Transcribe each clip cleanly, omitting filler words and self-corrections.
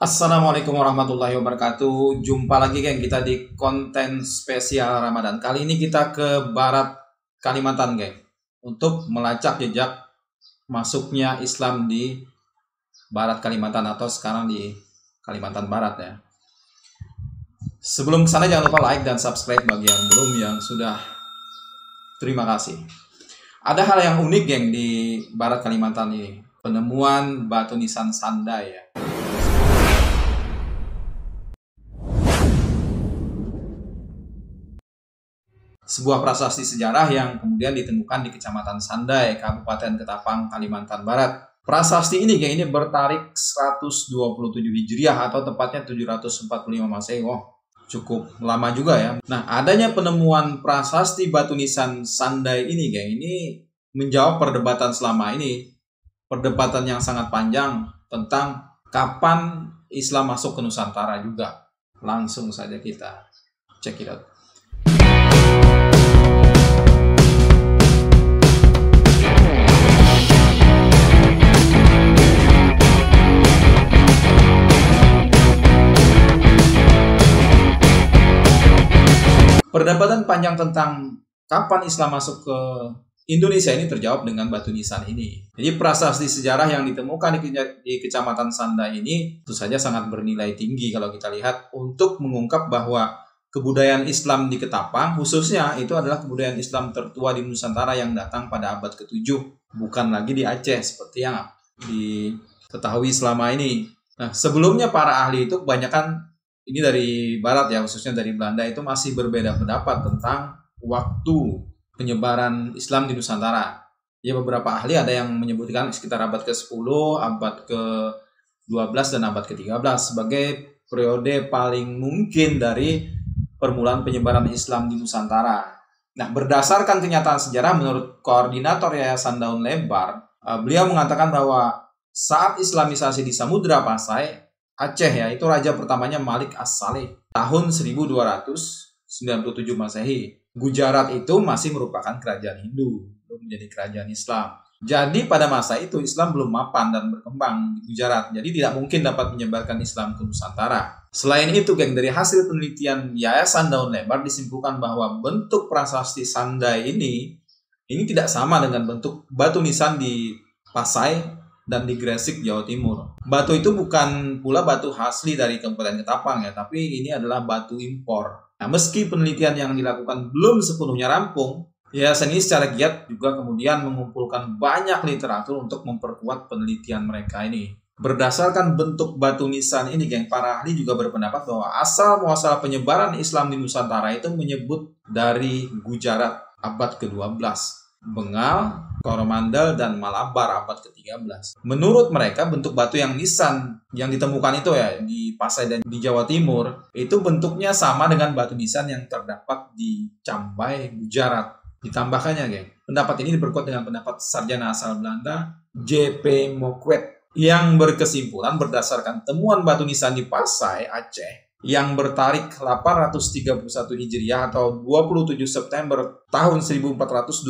Assalamualaikum warahmatullahi wabarakatuh. Jumpa lagi geng kita di konten spesial Ramadan. Kali ini kita ke barat Kalimantan geng, untuk melacak jejak masuknya Islam di barat Kalimantan atau sekarang di Kalimantan Barat ya. Sebelum kesana jangan lupa like dan subscribe bagi yang belum, yang sudah terima kasih. Ada hal yang unik geng di barat Kalimantan ini, penemuan batu nisan Sandai ya. Sebuah prasasti sejarah yang kemudian ditemukan di Kecamatan Sandai, Kabupaten Ketapang, Kalimantan Barat. Prasasti ini geng, ini bertarik 127 Hijriah atau tepatnya 745 Masehi. Cukup lama juga ya. Nah, adanya penemuan prasasti batu nisan Sandai ini geng, ini menjawab perdebatan selama ini. Perdebatan yang sangat panjang tentang kapan Islam masuk ke Nusantara juga. Langsung saja kita check it out. Perdebatan panjang tentang kapan Islam masuk ke Indonesia ini terjawab dengan batu nisan ini. Jadi prasasti sejarah yang ditemukan di Kecamatan Sandai ini tentu saja sangat bernilai tinggi kalau kita lihat untuk mengungkap bahwa kebudayaan Islam di Ketapang khususnya itu adalah kebudayaan Islam tertua di Nusantara yang datang pada abad ke-7, bukan lagi di Aceh seperti yang diketahui selama ini. Nah, sebelumnya para ahli itu kebanyakan ini dari barat ya, khususnya dari Belanda, itu masih berbeda pendapat tentang waktu penyebaran Islam di Nusantara. Ya, beberapa ahli ada yang menyebutkan sekitar abad ke-10, abad ke-12, dan abad ke-13 sebagai periode paling mungkin dari permulaan penyebaran Islam di Nusantara. Nah, berdasarkan kenyataan sejarah menurut koordinator Yayasan Daun Lebar, beliau mengatakan bahwa saat Islamisasi di Samudra Pasai, Aceh ya, itu raja pertamanya Malik As-Saleh tahun 1297 Masehi. Gujarat itu masih merupakan kerajaan Hindu, belum menjadi kerajaan Islam. Jadi pada masa itu Islam belum mapan dan berkembang di Gujarat. Jadi tidak mungkin dapat menyebarkan Islam ke Nusantara. Selain itu, geng, dari hasil penelitian Yayasan Daun Lebar disimpulkan bahwa bentuk prasasti Sandai ini tidak sama dengan bentuk batu nisan di Pasai dan di Gresik, Jawa Timur. Batu itu bukan pula batu asli dari Kabupaten Ketapang ya, tapi ini adalah batu impor. Nah, meski penelitian yang dilakukan belum sepenuhnya rampung, yayasan ini secara giat juga kemudian mengumpulkan banyak literatur untuk memperkuat penelitian mereka ini. Berdasarkan bentuk batu nisan ini, geng, para ahli juga berpendapat bahwa asal muasal penyebaran Islam di Nusantara itu menyebut dari Gujarat abad ke-12, Bengal, Coromandel, dan Malabar abad ke-13. Menurut mereka, bentuk batu yang nisan yang ditemukan itu ya di Pasai dan di Jawa Timur itu bentuknya sama dengan batu nisan yang terdapat di Cambay, Gujarat. Ditambahkannya, geng, pendapat ini diperkuat dengan pendapat sarjana asal Belanda J.P. Mokwet yang berkesimpulan berdasarkan temuan batu nisan di Pasai, Aceh yang bertarik 831 Hijriah atau 27 September tahun 1428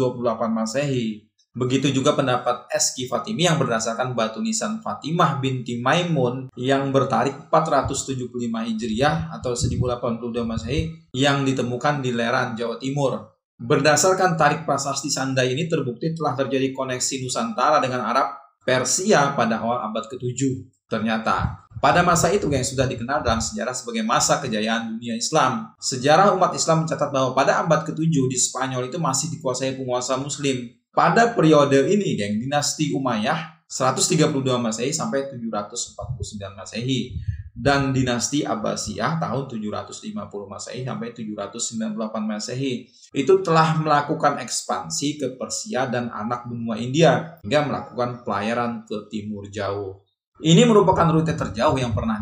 Masehi. Begitu juga pendapat Eski Fatimi yang berdasarkan batu nisan Fatimah binti Maimun yang bertarik 475 Hijriah atau 1082 Masehi yang ditemukan di Leran, Jawa Timur. Berdasarkan tarik prasasti Sandai ini terbukti telah terjadi koneksi Nusantara dengan Arab Persia pada awal abad ke-7. Ternyata pada masa itu yang sudah dikenal dalam sejarah sebagai masa kejayaan dunia Islam. Sejarah umat Islam mencatat bahwa pada abad ke-7 di Spanyol itu masih dikuasai penguasa Muslim. Pada periode ini, geng, dinasti Umayyah 132 Masehi sampai 749 Masehi dan dinasti Abbasiyah tahun 750 Masehi sampai 798 Masehi itu telah melakukan ekspansi ke Persia dan anak benua India hingga melakukan pelayaran ke timur jauh. Ini merupakan rute terjauh yang pernah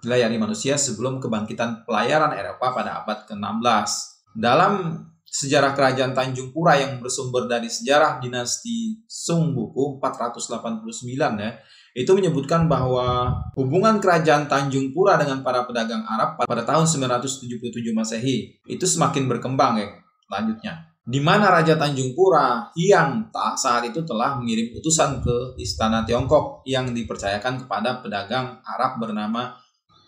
dilayari manusia sebelum kebangkitan pelayaran Eropa pada abad ke-16. Dalam sejarah kerajaan Tanjung Pura yang bersumber dari sejarah dinasti Sung buku 489 ya, itu menyebutkan bahwa hubungan kerajaan Tanjung Pura dengan para pedagang Arab pada tahun 977 Masehi itu semakin berkembang ya. Selanjutnya, di mana Raja Tanjung Pura Hyangta saat itu telah mengirim utusan ke istana Tiongkok yang dipercayakan kepada pedagang Arab bernama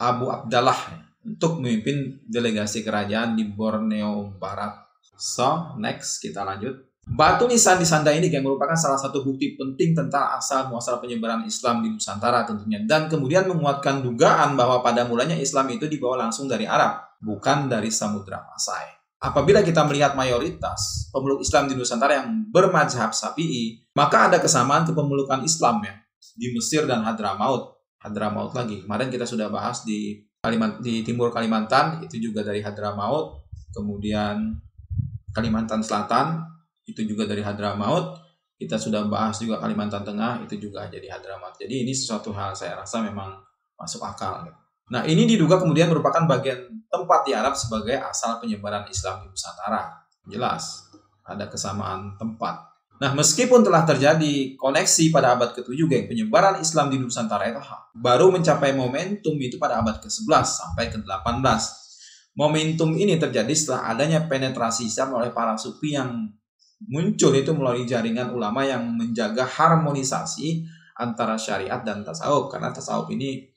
Abu Abdallah untuk memimpin delegasi kerajaan di Borneo Barat. So, next kita lanjut. Batu nisan di Sanda ini yang merupakan salah satu bukti penting tentang asal-muasal penyebaran Islam di Nusantara tentunya, dan kemudian menguatkan dugaan bahwa pada mulanya Islam itu dibawa langsung dari Arab, bukan dari Samudra Pasai. Apabila kita melihat mayoritas pemeluk Islam di Nusantara yang bermadzhab Syafi'i, maka ada kesamaan kepemulukan Islam ya di Mesir dan Hadramaut. Hadramaut lagi. Kemarin kita sudah bahas di timur Kalimantan, itu juga dari Hadramaut. Kemudian Kalimantan Selatan, itu juga dari Hadramaut. Kita sudah bahas juga Kalimantan Tengah, itu juga jadi Hadramaut. Jadi ini sesuatu hal saya rasa memang masuk akal. Nah, ini diduga kemudian merupakan bagian tempat di Arab sebagai asal penyebaran Islam di Nusantara. Jelas, ada kesamaan tempat. Nah, meskipun telah terjadi koneksi pada abad ke-7, geng, penyebaran Islam di Nusantara itu baru mencapai momentum itu pada abad ke-11 sampai ke-18. Momentum ini terjadi setelah adanya penetrasi Islam oleh para sufi yang muncul itu melalui jaringan ulama yang menjaga harmonisasi antara syariat dan tasawuf, karena tasawuf ini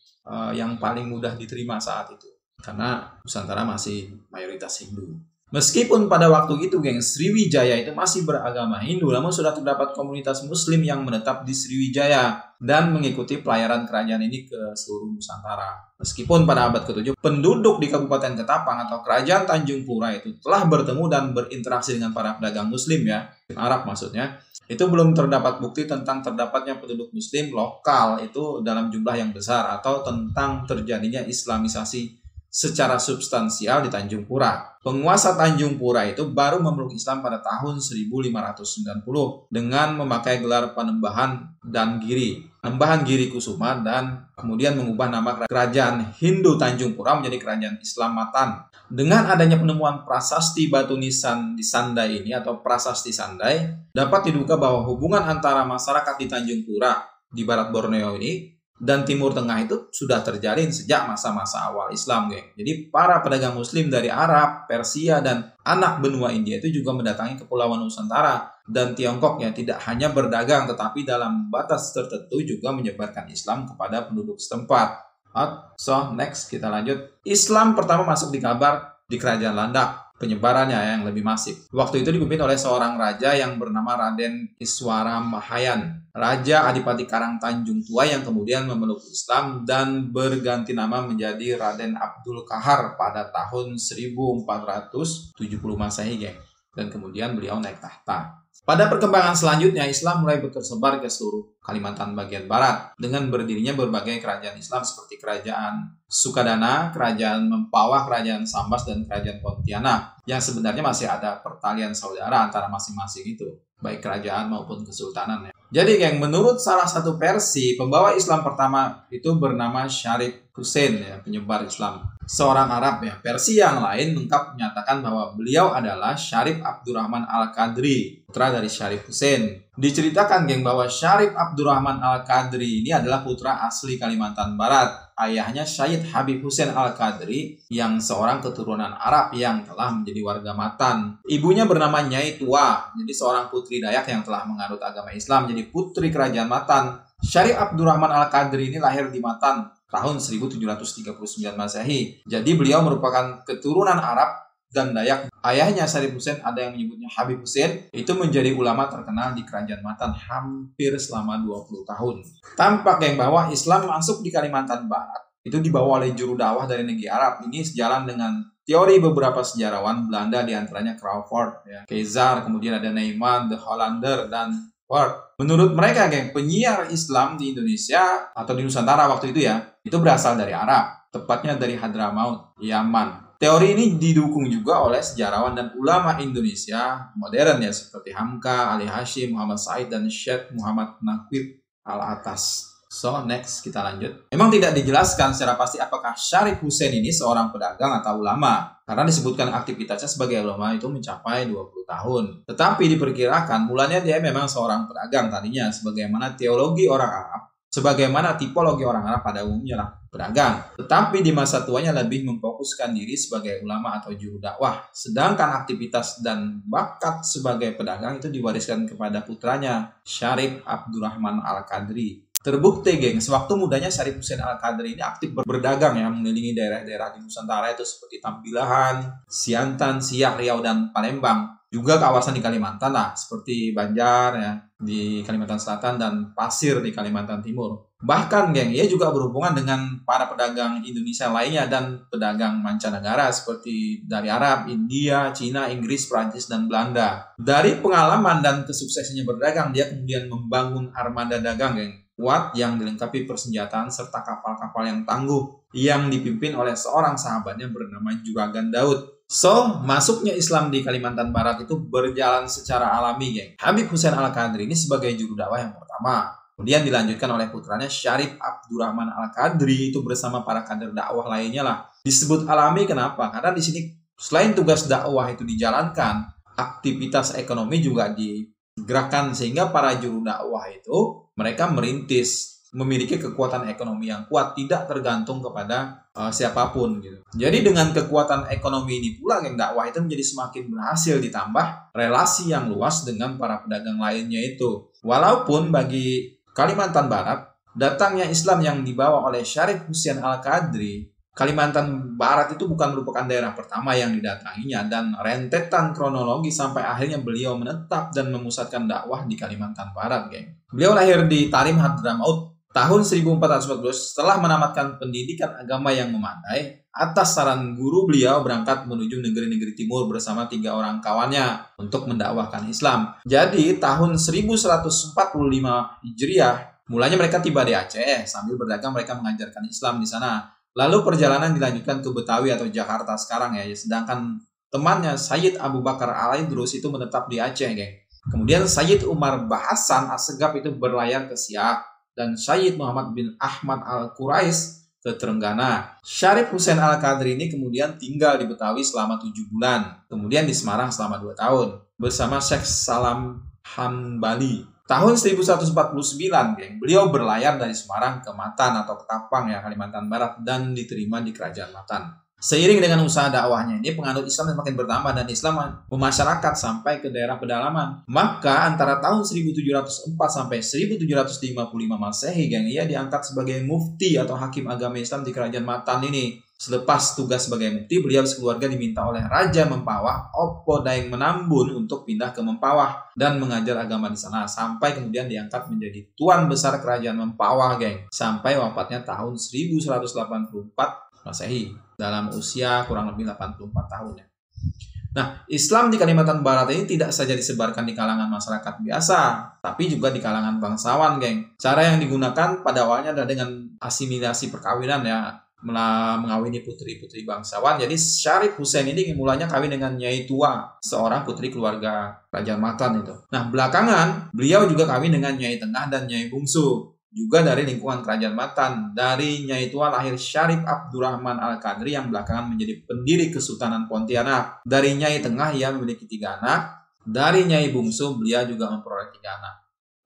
yang paling mudah diterima saat itu karena Nusantara masih mayoritas Hindu. Meskipun pada waktu itu, geng, Sriwijaya itu masih beragama Hindu, namun sudah terdapat komunitas Muslim yang menetap di Sriwijaya dan mengikuti pelayaran kerajaan ini ke seluruh Nusantara. Meskipun pada abad ke-7 penduduk di Kabupaten Ketapang atau Kerajaan Tanjung Pura itu telah bertemu dan berinteraksi dengan para pedagang Muslim ya, Arab maksudnya, itu belum terdapat bukti tentang terdapatnya penduduk Muslim lokal itu dalam jumlah yang besar atau tentang terjadinya Islamisasi secara substansial di Tanjung Pura. Penguasa Tanjung Pura itu baru memeluk Islam pada tahun 1590 dengan memakai gelar Panembahan dan Giri, Panembahan Giri Kusuma, dan kemudian mengubah nama Kerajaan Hindu Tanjung Pura menjadi Kerajaan Islam Matan. Dengan adanya penemuan prasasti batu nisan di Sandai ini atau prasasti Sandai, dapat diduga bahwa hubungan antara masyarakat di Tanjung Pura di barat Borneo ini dan Timur Tengah itu sudah terjalin sejak masa-masa awal Islam, geng. Jadi para pedagang Muslim dari Arab, Persia, dan anak benua India itu juga mendatangi Kepulauan Nusantara dan Tiongkok ya, tidak hanya berdagang tetapi dalam batas tertentu juga menyebarkan Islam kepada penduduk setempat. So, next kita lanjut. Islam pertama masuk di Kalbar di Kerajaan Landak. Penyebarannya yang lebih masif. Waktu itu dipimpin oleh seorang raja yang bernama Raden Iswara Mahayan, Raja Adipati Karang Tanjung Tua yang kemudian memeluk Islam dan berganti nama menjadi Raden Abdul Kahar pada tahun 1470 Masehi, geng. Dan kemudian beliau naik tahta. Pada perkembangan selanjutnya, Islam mulai tersebar ke seluruh Kalimantan bagian barat dengan berdirinya berbagai kerajaan Islam seperti Kerajaan Sukadana, Kerajaan Mempawah, Kerajaan Sambas, dan Kerajaan Pontianak yang sebenarnya masih ada pertalian saudara antara masing-masing itu, baik kerajaan maupun kesultanan ya. Jadi, geng, menurut salah satu versi, pembawa Islam pertama itu bernama Syarif Hussein ya, penyebar Islam, seorang Arab ya. Versi yang lain lengkap menyatakan bahwa beliau adalah Syarif Abdurrahman Al-Qadri, putra dari Syarif Hussein. Diceritakan, geng, bahwa Syarif Abdurrahman Al-Qadri ini adalah putra asli Kalimantan Barat. Ayahnya Syed Habib Hussein Al-Qadri yang seorang keturunan Arab yang telah menjadi warga Matan. Ibunya bernama Nyai Tua, jadi seorang putri Dayak yang telah menganut agama Islam, jadi putri Kerajaan Matan. Syarif Abdurrahman Al-Qadri ini lahir di Matan tahun 1739 Masehi. Jadi beliau merupakan keturunan Arab dan Dayak. Ayahnya Syarif Hussein, ada yang menyebutnya Habib Hussein, itu menjadi ulama terkenal di Kerajaan Matan hampir selama 20 tahun. Tampak yang bahwa Islam masuk di Kalimantan Barat itu dibawa oleh juru dakwah dari negeri Arab. Ini sejalan dengan teori beberapa sejarawan Belanda, diantaranya Crawford, ya, Keizer, kemudian ada Neyman, The Hollander, dan Ward. Menurut mereka, geng, penyiar Islam di Indonesia atau di Nusantara waktu itu ya, itu berasal dari Arab, tepatnya dari Hadramaut, Yaman. Teori ini didukung juga oleh sejarawan dan ulama Indonesia modern ya, seperti Hamka, Ali Hashim, Muhammad Said, dan Syekh Muhammad Naqib Al-Atas. So, next kita lanjut. Memang tidak dijelaskan secara pasti apakah Syarif Hussein ini seorang pedagang atau ulama, karena disebutkan aktivitasnya sebagai ulama itu mencapai 20 tahun. Tetapi diperkirakan mulanya dia memang seorang pedagang tadinya, sebagaimana teologi orang Arab sebagaimana tipologi orang Arab pada umumnya lah, pedagang. Tetapi di masa tuanya lebih memfokuskan diri sebagai ulama atau juru dakwah. Sedangkan aktivitas dan bakat sebagai pedagang itu diwariskan kepada putranya, Syarif Abdurrahman Al-Qadri. Terbukti, geng, sewaktu mudanya Syarif Hussein Al-Qadri ini aktif berdagang ya, mengelilingi daerah-daerah di Nusantara itu seperti Tambilahan, Siantan, Siak, Riau, dan Palembang. Juga kawasan di Kalimantan lah, seperti Banjar ya, di Kalimantan Selatan dan Pasir di Kalimantan Timur. Bahkan, geng, ia juga berhubungan dengan para pedagang Indonesia lainnya dan pedagang mancanegara seperti dari Arab, India, Cina, Inggris, Prancis, dan Belanda. Dari pengalaman dan kesuksesannya berdagang, dia kemudian membangun armada dagang, geng, kuat yang dilengkapi persenjataan serta kapal-kapal yang tangguh yang dipimpin oleh seorang sahabatnya bernama Juragan Daud. So, masuknya Islam di Kalimantan Barat itu berjalan secara alami, geng. Habib Hussein Al-Qadri ini sebagai juru dakwah yang pertama. Kemudian dilanjutkan oleh putranya Syarif Abdurrahman Al-Qadri itu bersama para kader dakwah lainnya lah. Disebut alami kenapa? Karena di sini selain tugas dakwah itu dijalankan, aktivitas ekonomi juga digerakkan sehingga para juru dakwah itu mereka merintis, memiliki kekuatan ekonomi yang kuat, tidak tergantung kepada siapapun gitu. Jadi dengan kekuatan ekonomi ini pula, geng, dakwah itu menjadi semakin berhasil, ditambah relasi yang luas dengan para pedagang lainnya itu. Walaupun bagi Kalimantan Barat, datangnya Islam yang dibawa oleh Syarif Hussein Al-Qadri, Kalimantan Barat itu bukan merupakan daerah pertama yang didatanginya, dan rentetan kronologi sampai akhirnya beliau menetap dan memusatkan dakwah di Kalimantan Barat, geng. Beliau lahir di Tarim Hadramaut tahun 1414 setelah menamatkan pendidikan agama yang memadai. Atas saran guru, beliau berangkat menuju negeri-negeri timur bersama 3 orang kawannya untuk mendakwahkan Islam. Jadi tahun 1145 Hijriah, mulanya mereka tiba di Aceh. Sambil berdagang mereka mengajarkan Islam di sana. Lalu perjalanan dilanjutkan ke Betawi atau Jakarta sekarang ya. Sedangkan temannya Sayyid Abu Bakar Al-Idrus itu menetap di Aceh, geng. Kemudian Sayyid Umar Bahasan Assegaf itu berlayar ke Siak, dan Sayyid Muhammad bin Ahmad Al-Quraish ke Trenggana. Syarif Hussein Al-Qadri ini kemudian tinggal di Betawi selama 7 bulan. Kemudian di Semarang selama 2 tahun bersama Syekh Salam Hanbali. Tahun 1149, geng, beliau berlayar dari Semarang ke Matan atau Ketapang ya, Kalimantan Barat, dan diterima di Kerajaan Matan. Seiring dengan usaha dakwahnya ini, penganut Islam semakin bertambah dan Islam memasyarakat sampai ke daerah pedalaman. Maka antara tahun 1704 sampai 1755 Masehi, geng, ia diangkat sebagai mufti atau hakim agama Islam di Kerajaan Matan ini. Selepas tugas sebagai mufti, beliau sekeluarga diminta oleh Raja Mempawah, Opo Daeng Menambun, untuk pindah ke Mempawah dan mengajar agama di sana. Sampai kemudian diangkat menjadi Tuan Besar Kerajaan Mempawah, geng. Sampai wafatnya tahun 1184 Masehi dalam usia kurang lebih 84 tahun ya. Nah, Islam di Kalimantan Barat ini tidak saja disebarkan di kalangan masyarakat biasa, tapi juga di kalangan bangsawan, geng. Cara yang digunakan pada awalnya adalah dengan asimilasi perkawinan ya, mengawini putri-putri bangsawan. Jadi Syarif Hussein ini mulanya kawin dengan Nyai Tua, seorang putri keluarga Kerajaan Matan itu. Nah, belakangan beliau juga kawin dengan Nyai Tengah dan Nyai Bungsu, juga dari lingkungan Kerajaan Matan. Dari Nyai Tua lahir Syarif Abdurrahman Al-Qadri yang belakangan menjadi pendiri Kesultanan Pontianak. Dari Nyai Tengah ia memiliki 3 anak. Dari Nyai Bungsu beliau juga memperoleh 3 anak.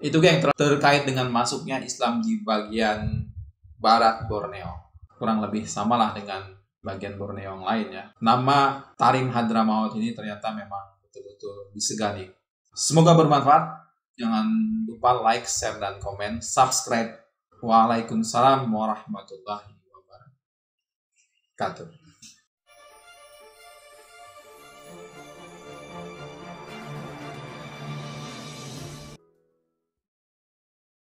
Itu geng terkait dengan masuknya Islam di bagian barat Borneo. Kurang lebih samalah dengan bagian Borneo yang lain ya. Nama Tarim Hadramaut ini ternyata memang betul-betul disegani. Semoga bermanfaat. Jangan lupa like, share, dan komen, subscribe. Waalaikumsalam warahmatullahi wabarakatuh.